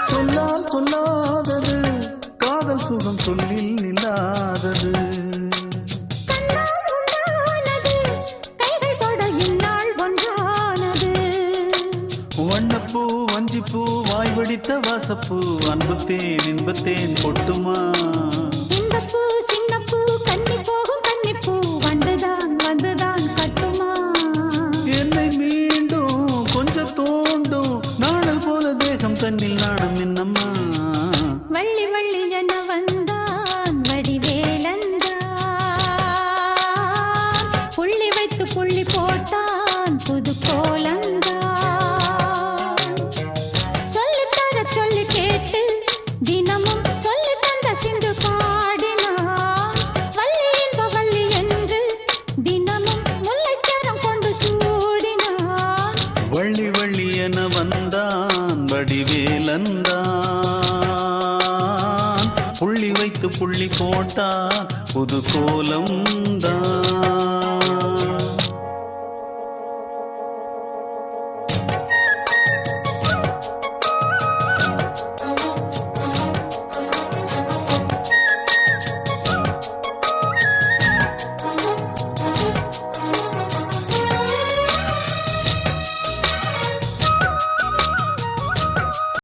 சொல்லால் சொல்லாதது காதல் சுகம் சொல்லில் நில்லாதது. வண்ணப்பூ வஞ்சிப்பூ வாய் வடித்த வாசப்பூ அன்புத்தேன் இன்பத்தேன் கொட்டுமா. இந்தப்பூ சின்னப்பூ கன்னி போகும் கன்னிப்பூ வந்துதான் வந்துதான் கட்டுமா. என்னை மீண்டும் கொஞ்சம் தோண்டும் நாடல் போல தேகம் தன்னில் நாணம் என்னம்மா. வள்ளி வள்ளி என வந்தான் வடிவேலந்தான் புள்ளி வைத்து புள்ளி போட்டான் புது கோலந்தான். சொல்லித்தர சொல்லி கேட்டு தினமும் சொல்லி தந்த சிந்து பாடினான். வள்ளி என்ப வள்ளி என்று தினமும் முல்லைச்சரம் கொண்டு சூடினான். வள்ளி வள்ளி என வந்தான் வடிவேலந்தான் புள்ளி வைத்து புள்ளி போட்டான் புது கோலம் தான்.